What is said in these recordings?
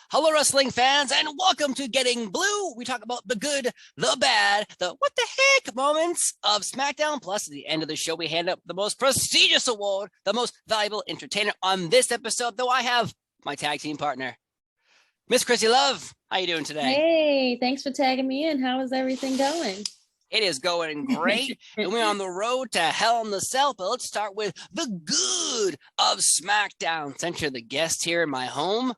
Hello, wrestling fans, and welcome to Getting Blue. We talk about the good, the bad, the what the heck moments of SmackDown. Plus, at the end of the show, we hand up the most prestigious award, the most valuable entertainer. On this episode, though, I have my tag team partner, Miss Chrissy Love. How you doing today? Hey, thanks for tagging me in. How is everything going? It is going great, and we're on the road to Hell in the Cell. But let's start with the good of SmackDown. Since you're the guest here in my home,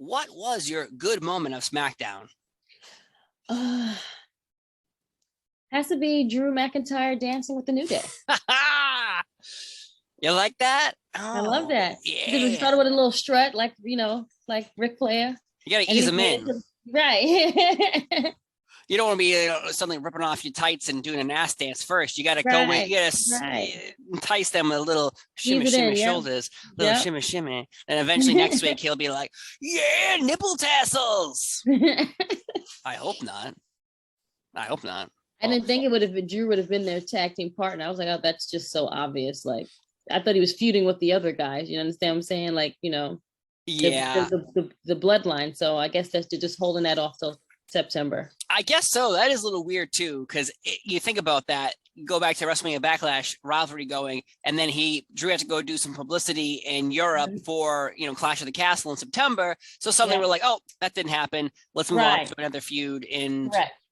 what was your good moment of SmackDown? Has to be Drew McIntyre dancing with the New Day. You like that? I love that. Yeah. Because it started with a little strut, like Ric Flair. You got to ease them in. Right. You don't want to be suddenly ripping off your tights and doing an ass dance first. You got to go in. You got to entice them with a little shimmy shoulders, little shimmy shimmy. And eventually next week he'll be like, yeah, nipple tassels. I hope not. I didn't think it would have been Drew would have been their tag team partner. I was like, oh, that's just so obvious. Like, I thought he was feuding with the other guys. You understand what I'm saying? Like, yeah, the bloodline. So I guess that's just holding that off till September. I guess so. That is a little weird too, because you think about that. Go back to WrestleMania Backlash rivalry going, and then Drew had to go do some publicity in Europe for Clash of the Castle in September. So suddenly we're like, oh, that didn't happen. Let's move on to another feud in.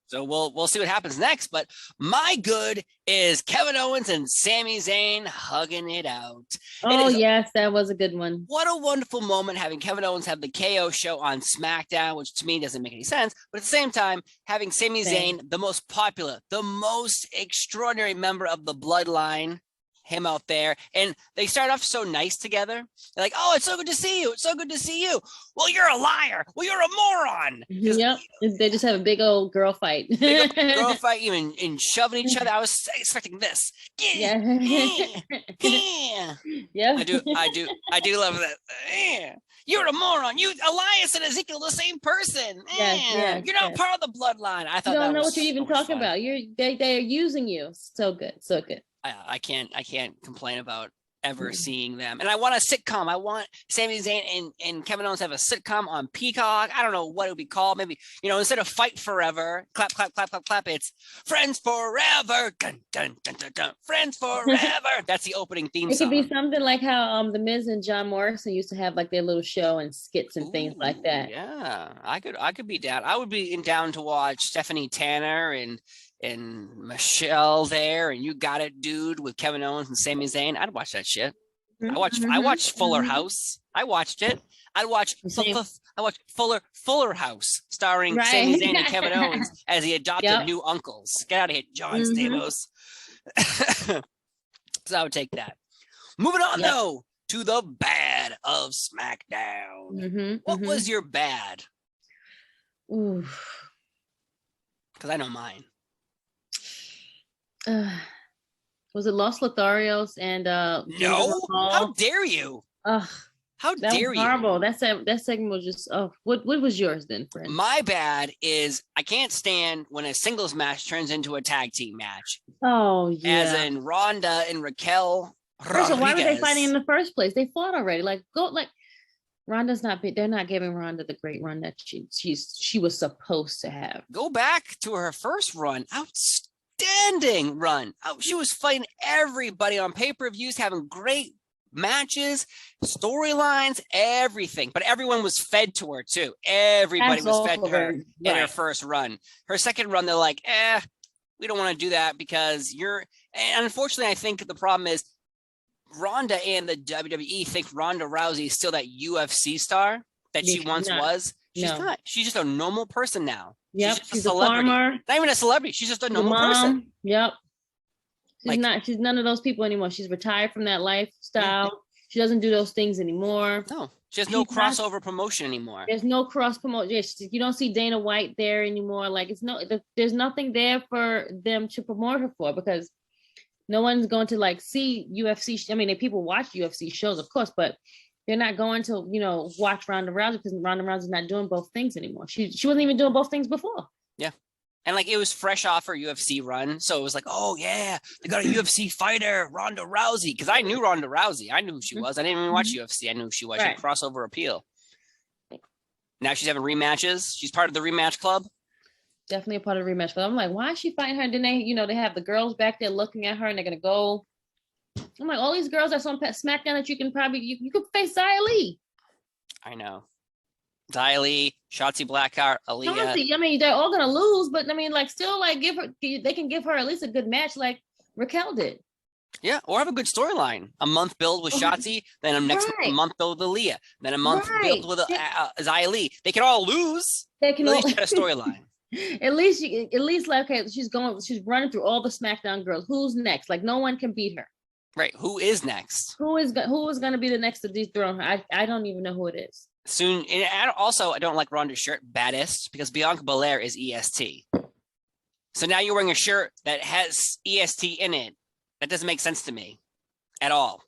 So we'll see what happens next. But my good is Kevin Owens and Sami Zayn hugging it out. Oh, yes, that was a good one. What a wonderful moment having Kevin Owens have the KO show on SmackDown, which to me doesn't make any sense. But at the same time, having Sami Zayn, the most popular, the most extraordinary member of the bloodline, him out there, and they start off so nice together. They're like, oh, it's so good to see you. It's so good to see you. Well, you're a liar. Well, you're a moron. Yep. They just have a big old girl fight. Girl fight, even and shoving each other. I was expecting this. Yeah. Yeah. I do love that. You're a moron. You, Elias and Ezekiel, the same person. You're not part of the bloodline. I thought you don't that know was what you're even talking about. They are using you. So good. I can't complain about ever seeing them. And I want a sitcom. I want Sami Zayn and Kevin Owens to have a sitcom on Peacock. I don't know what it would be called. Maybe, instead of Fight Forever, clap, clap, clap, clap, clap, it's Friends Forever. Dun, dun, dun, dun, dun. Friends Forever. That's the opening theme song. It could be something like how The Miz and John Morrison used to have like their little show and skits and things like that. Yeah, I could be down. I would be down to watch Stephanie Tanner and Michelle there, and You Got It Dude with Kevin Owens and Sami Zayn. I'd watch that shit. I watched Fuller House. I watched it. I watched Fuller House starring Sami Zayn and Kevin Owens as he adopted new uncles. Get out of here, John Stamos. So I would take that. Moving on though to the bad of SmackDown. What was your bad? Because I know mine. Was it Los Lotharios and no? How dare you? How dare you? Horrible. That segment was just what was yours then, friend? My bad is I can't stand when a singles match turns into a tag team match. Oh yeah. As in Ronda and Raquel. First of all, why were they fighting in the first place? They fought already. Ronda's not. They're not giving Ronda the great run that she was supposed to have. Go back to her first run. Outstanding run. She was fighting everybody on pay-per-views, having great matches, storylines, everything. But everyone was fed to her too. Everybody was fed to her in her first run. Her second run, they're like, we don't want to do that because you're. And unfortunately, I think the problem is Ronda and the WWE think Ronda Rousey is still that UFC star that she once was. She's not. She's just a normal person now. Yep. She's a farmer. Not even a celebrity. She's just a normal person. Yep. She's none of those people anymore. She's retired from that lifestyle. She doesn't do those things anymore. No. She has no crossover promotion anymore. There's no cross promotion. You don't see Dana White there anymore. There's nothing there for them to promote her for because no one's going to see UFC. I mean, people watch UFC shows, of course, but they're not going to, watch Ronda Rousey because Ronda Rousey's not doing both things anymore. She wasn't even doing both things before. Yeah. And it was fresh off her UFC run. So it was like, oh yeah, they got a UFC fighter, Ronda Rousey. Because I knew Ronda Rousey. I knew who she was. I didn't even watch UFC. I knew who she was. She had crossover appeal. Now she's having rematches. She's part of the rematch club. Definitely a part of the rematch. But I'm like, why is she fighting her? And then they have the girls back there looking at her, and they're gonna go. I'm like, all these girls that's on SmackDown that you can probably you could face Xia Li. I know. Xia Li, Shotzi Blackheart, Aaliyah. Honestly, I mean, they're all gonna lose, but I mean, like, still, like, they can give her at least a good match, like Raquel did. Yeah, or have a good storyline. A month build with Shotzi, then a next month build with Aaliyah, then a month build with Xia Li. They can all lose. They can at least get a storyline. At least, like, okay, she's running through all the SmackDown girls. Who's next? Like, no one can beat her. Right. Who is next? Who is going to be the next to dethrone her? I don't even know who it is. Soon. And I don't like Ronda's shirt, baddest, because Bianca Belair is EST. So now you're wearing a shirt that has EST in it. That doesn't make sense to me at all.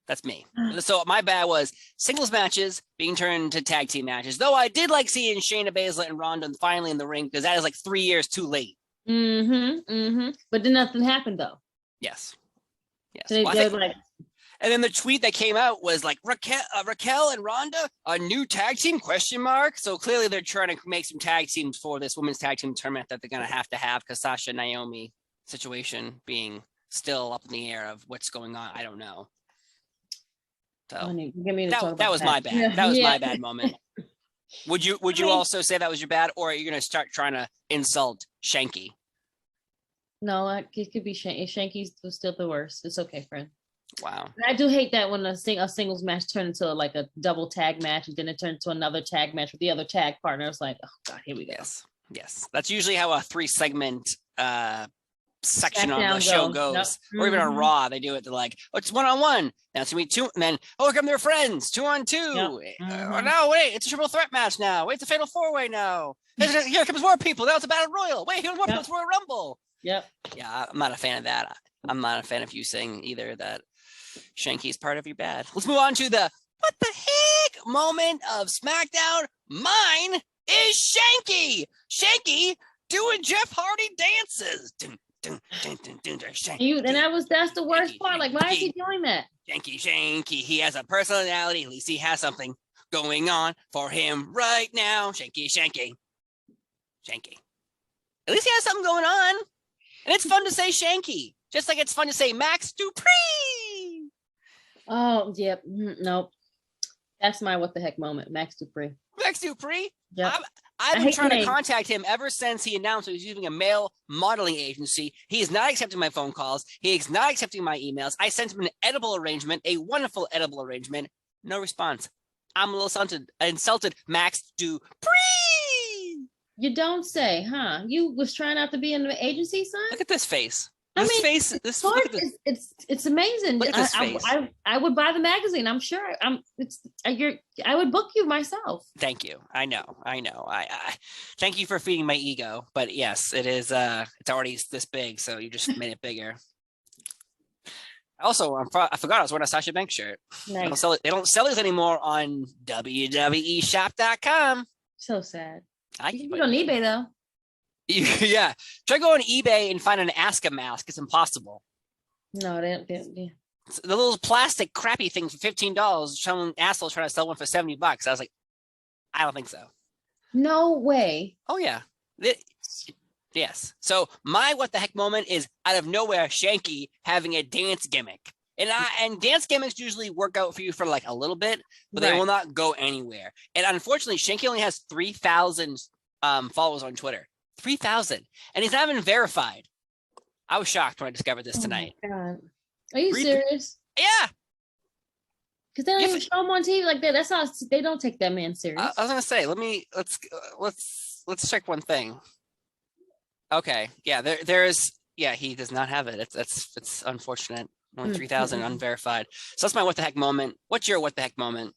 That's me. So my bad was singles matches being turned to tag team matches. Though I did like seeing Shayna Baszler and Ronda finally in the ring, because that is like 3 years too late. But then nothing happened though. Yes. So and then the tweet that came out was like Raquel and Ronda, a new tag team ? So clearly they're trying to make some tag teams for this women's tag team tournament that they're going to have because Sasha and Naomi situation being still up in the air of what's going on. I don't know. So that was my bad. That was my bad moment. Would you also say that was your bad, or are you going to start trying to insult Shanky? No, it could be Shanky's still the worst. It's okay, friend. Wow. I do hate that when a singles match turned into like a double tag match, and then it turned into another tag match with the other tag partner. It's like, oh God, here we go. Yes. That's usually how a 3-segment section on the show goes. Or even on Raw, they do it. They're like, oh, it's 1-on-1. Now it's gonna be 2, and then here come their friends, 2-on-2. Oh, no, wait, it's a triple threat match now. Wait, it's a fatal 4-way now. Here comes more people. Now it's a battle royal. Wait, here's more people. It's Royal Rumble. Yep. Yeah, I'm not a fan of that. I'm not a fan of you saying either that Shanky is part of your bad. Let's move on to the what the heck moment of SmackDown. Mine is Shanky. Shanky doing Jeff Hardy dances. That's the worst part. Like, why is he doing that? Shanky. He has a personality. At least he has something going on for him right now. Shanky. At least he has something going on. And it's fun to say Shanky. Just like it's fun to say Max Dupree. Oh, yep. Nope. That's my what the heck moment. Max Dupree. Yep. I've been trying to contact him ever since he announced he was using a male modeling agency. He is not accepting my phone calls. He is not accepting my emails. I sent him an edible arrangement, a wonderful edible arrangement. No response. I'm a little insulted. Max Dupree. You don't say, huh? You was trying not to be in the agency, son? Look at this face. It's amazing. Look at this face. I would buy the magazine. I'm sure. I would book you myself. Thank you. I know. I thank you for feeding my ego. But yes, it is. It's already this big, so you just made it bigger. Also, I forgot I was wearing a Sasha Banks shirt. Nice. They don't sell it anymore on WWE Shop.com. So sad. You can go on eBay though. Yeah, try go on eBay and find an Aska mask. It's impossible. No, they the little plastic crappy things for $15. Some asshole's trying to sell one for $70. I was like, I don't think so. No way. Oh yeah. Yes. So my what the heck moment is out of nowhere Shanky having a dance gimmick. And dance gimmicks usually work out for you for like a little bit, but they will not go anywhere. And unfortunately, Shanky only has 3,000 followers on Twitter. 3,000, and he's not even verified. I was shocked when I discovered this tonight. Oh my God. Are you serious? Yeah. Because they don't even show him on TV like that. That's how they don't take that man serious. I was gonna say, let's check one thing. Okay, yeah, he does not have it. It's unfortunate. Only 3,000 unverified. So that's my what the heck moment. What's your what the heck moment?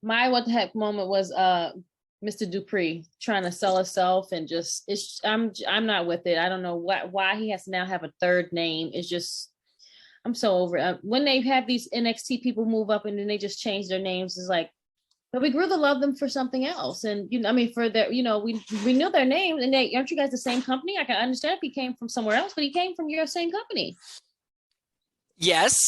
My what the heck moment was Mr. Dupree trying to sell herself and I'm not with it. I don't know why he has to now have a third name. It's just, I'm so over it. When they have these NXT people move up and then they just change their names, it's like, but we grew to love them for something else. And, for their, we knew their names and aren't you guys the same company? I can understand if he came from somewhere else, but he came from your same company. Yes.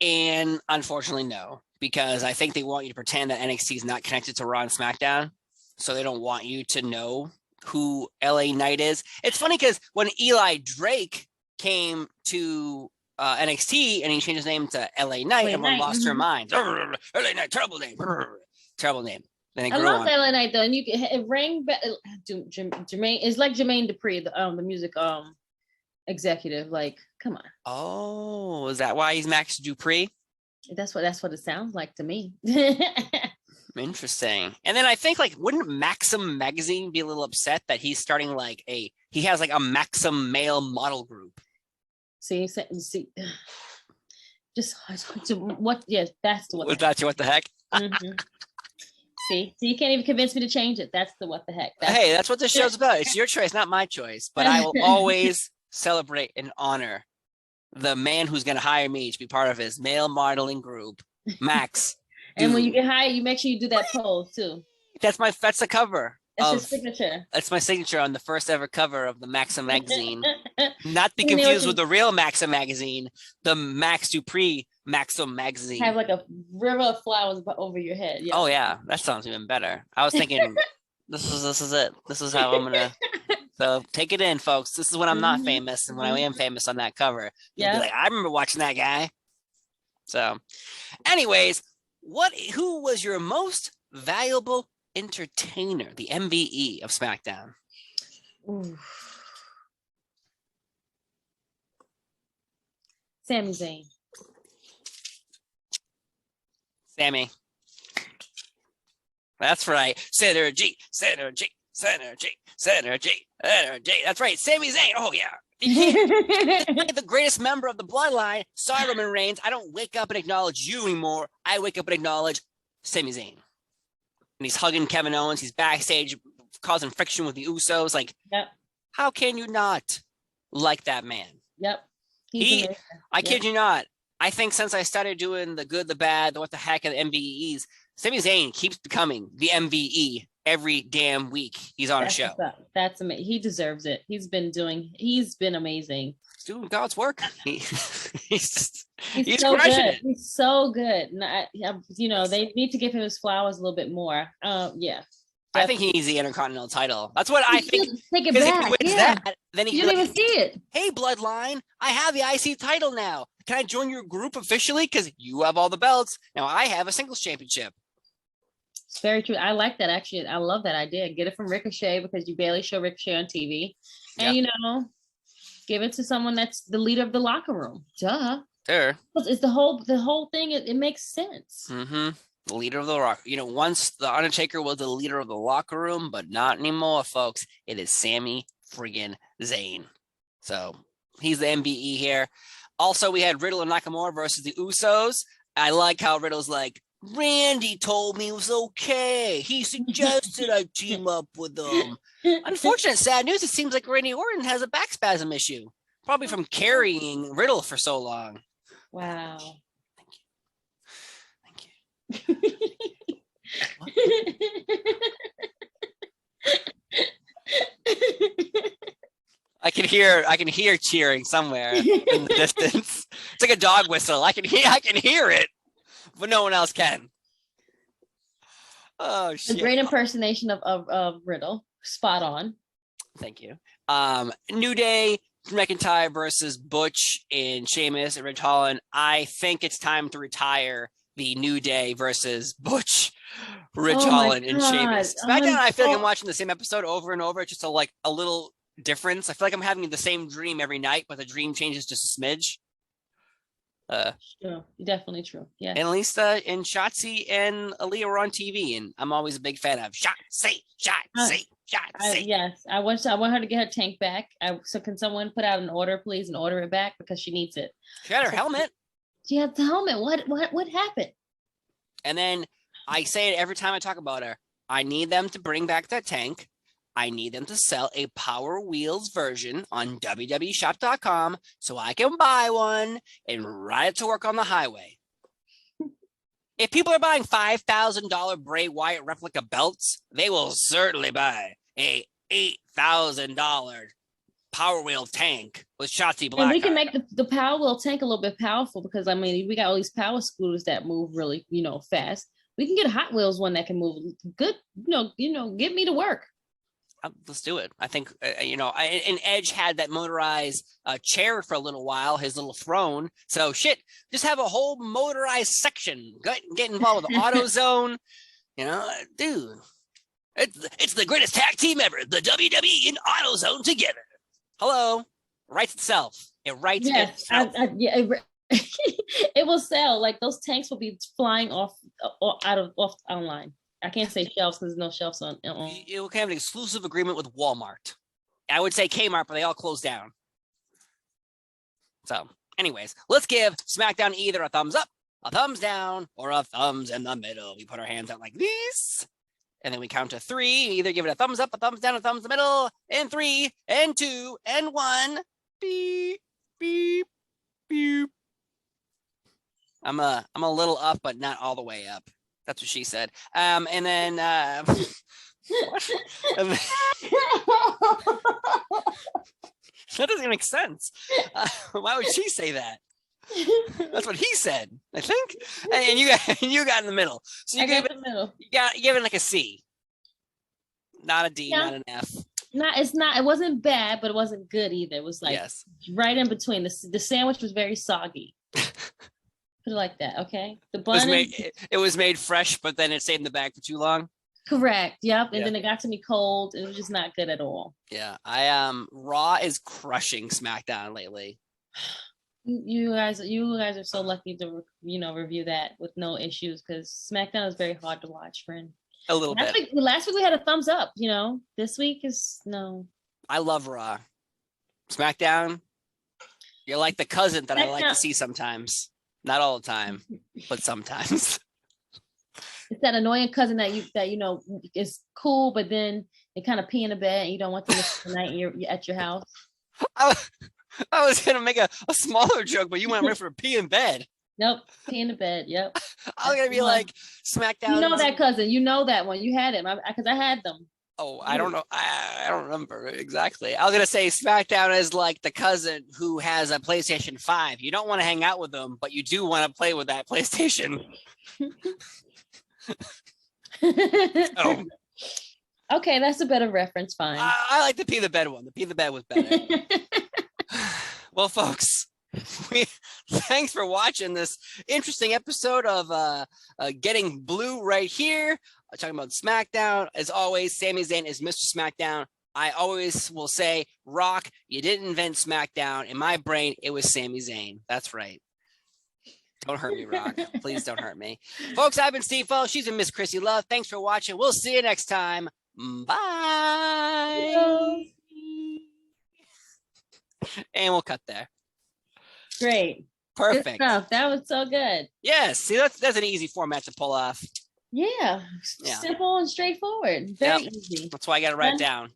And unfortunately, no. because I think they want you to pretend that NXT is not connected to Raw and SmackDown. So they don't want you to know who LA Knight is. It's funny because when Eli Drake came to NXT and he changed his name to LA Knight, everyone lost their minds. LA Knight, terrible name. Terrible name. I love LA Knight though, and you can it rang Jermaine. It's like Jermaine Dupri, the music executive. Like, come on. Oh, is that why he's Max Dupree? That's what it sounds like to me. Interesting. And then I think, like, wouldn't Maxim magazine be a little upset that he's starting like he has like a Maxim male model group? See, just what? Yes, that's the what. That's what the heck. Mm-hmm. See, you can't even convince me to change it. That's the what the heck. That's what this show's about. It's your choice, not my choice. But I will always celebrate and honor the man who's going to hire me to be part of his male modeling group, Max. And when you get hired, you make sure you do that pose too. That's the cover. That's your signature. That's my signature on the first ever cover of the Maxim magazine. Not be confused with the real Maxim magazine, the Max Dupree Maxim magazine. Have like a river of flowers over your head. Yeah. Oh yeah, that sounds even better. I was thinking, this is it. This is how I'm gonna. So take it in, folks. This is when I'm not famous, and when I am famous on that cover, you'll be like, I remember watching that guy. So, anyways, who was your most valuable entertainer, the MVE of SmackDown? Ooh. Sami Zayn. Sami. That's right. Synergy, synergy, synergy, synergy, synergy. That's right. Sami Zayn. Oh, yeah. The greatest member of the bloodline. Sorry, Roman Reigns. I don't wake up and acknowledge you anymore. I wake up and acknowledge Sami Zayn. And he's hugging Kevin Owens. He's backstage causing friction with the Usos. Like, how can you not like that man? Yep. I kid you not. I think since I started doing the good, the bad, the what the heck of the MVEs, Sami Zayn keeps becoming the MVE every damn week he's on a show. That's amazing. He deserves it. He's been amazing. He's doing God's work. He's so crushing good. it. He's so good. They need to give him his flowers a little bit more. Yeah. I think he needs the Intercontinental title. That's what I think. Take it back. If he wins that, then he didn't even see it. Hey, Bloodline, I have the IC title now. Can I join your group officially? Because you have all the belts. Now I have a singles championship. It's very true. I like that, actually. I love that idea. Get it from Ricochet, because you barely show Ricochet on TV. And, give it to someone that's the leader of the locker room. Duh. Sure. It's the whole thing. It makes sense. Mm-hmm. The leader of the rock. Once the Undertaker was the leader of the locker room, but not anymore, folks. It is Sami friggin' Zayn. So he's the MBE here. Also, we had Riddle and Nakamura versus the Usos. I like how Riddle's like, Randy told me it was okay. He suggested I team up with them. Unfortunate, sad news. It seems like Randy Orton has a back spasm issue, probably from carrying Riddle for so long. Wow. Thank you. I can hear cheering somewhere in the distance. It's like a dog whistle. I can hear it, but no one else can. Oh shit! A great impersonation of Riddle. Spot on. Thank you. New Day, McIntyre versus Butch and Sheamus and Ridge Holland. I think it's time to retire the New Day versus Butch, Ridge Holland, and Sheamus. SmackDown, I feel like I'm watching the same episode over and over. It's just a little difference. I feel like I'm having the same dream every night, but the dream changes just a smidge. True. Definitely true. Yeah. And Lisa and Shotzi and Aaliyah were on TV, and I'm always a big fan of Shotzi. Yes, I want her to get her tank back. So can someone put out an order, please, and order it back, because she needs it. She had her helmet. She had the helmet. What happened? And then I say it every time I talk about her. I need them to bring back that tank. I need them to sell a Power Wheels version on www.shop.com so I can buy one and ride it to work on the highway. If people are buying $5,000 Bray Wyatt replica belts, they will certainly buy a $8,000 Power Wheel tank with Shotzi Blackheart. And we can make the Power Wheel tank a little bit powerful because I mean we got all these power scooters that move really, fast. We can get a Hot Wheels one that can move good, get me to work. Let's do it. I think, and Edge had that motorized chair for a little while, his little throne. So just have a whole motorized section. Get involved with AutoZone. Dude, it's the greatest tag team ever. The WWE and AutoZone together. Hello, writes itself. It writes itself. It will sell. Like those tanks will be flying off online. I can't say shelves because there's no shelves on. It will have an exclusive agreement with Walmart. I would say Kmart, but they all closed down. So, anyways, let's give SmackDown either a thumbs up, a thumbs down, or a thumbs in the middle. We put our hands out like this, and then we count to 3. Either give it a thumbs up, a thumbs down, a thumbs in the middle, and 3, and 2, and 1. Beep, beep, beep. I'm a little up, but not all the way up. That's what she said. And then that doesn't make sense. Why would she say that? That's what he said, I think. And you got in the middle. So you gave it the middle. You gave it like a C. Not a D, not an F. It wasn't bad, but it wasn't good either. It was like right in between. The sandwich was very soggy. Put it like that, okay? The bun it was made fresh, but then it stayed in the bag for too long. Correct. Yep. And then it got to me cold. It was just not good at all. Yeah. Raw is crushing SmackDown lately. You guys are so lucky to review that with no issues because SmackDown is very hard to watch, friend. A little bit. Last week we had a thumbs up. This week is no. I love Raw. SmackDown, you're like the cousin that I like to see sometimes. Not all the time, but sometimes. It's that annoying cousin that is cool, but then they kind of pee in the bed and you don't want them to spend the night you're at your house. I was gonna make a smaller joke, but you went right for a pee in bed. Nope, pee in the bed. Yep. I was gonna be like SmackDown. You know that cousin. You know that one. You had him because I had them. Oh, I don't know. I don't remember exactly. I was going to say SmackDown is like the cousin who has a PlayStation 5. You don't want to hang out with them, but you do want to play with that PlayStation. Oh. Okay, that's a better reference. Fine. I like the pee the bed one. The pee the bed was better. Well, folks, thanks for watching this interesting episode of Getting Blue right here. Talking about SmackDown. As always, Sami Zayn is Mr. SmackDown. I always will say, Rock, you didn't invent SmackDown. In my brain, it was Sami Zayn. That's right. Don't hurt me, Rock. Please don't hurt me. Folks, I've been Steve Fo. She's been Miss Chrissy Love. Thanks for watching. We'll see you next time. Bye. And we'll cut there. Great. Perfect. Good stuff. That was so good. Yes. See, that's an easy format to pull off. Yeah. Simple and straightforward. Very easy. That's why I got to write it down.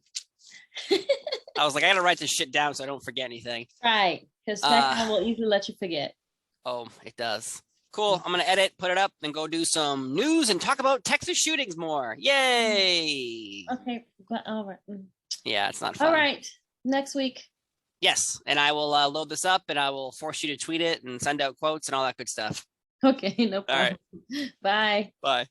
I was like, I got to write this shit down so I don't forget anything. Right. Because SmackDown will easily let you forget. Oh, it does. Cool. I'm going to edit, put it up, then go do some news and talk about Texas shootings more. Yay. Okay. All right. Yeah, it's not fun. All right. Next week. Yes. And I will load this up and I will force you to tweet it and send out quotes and all that good stuff. Okay. No problem. All right. Bye. Bye.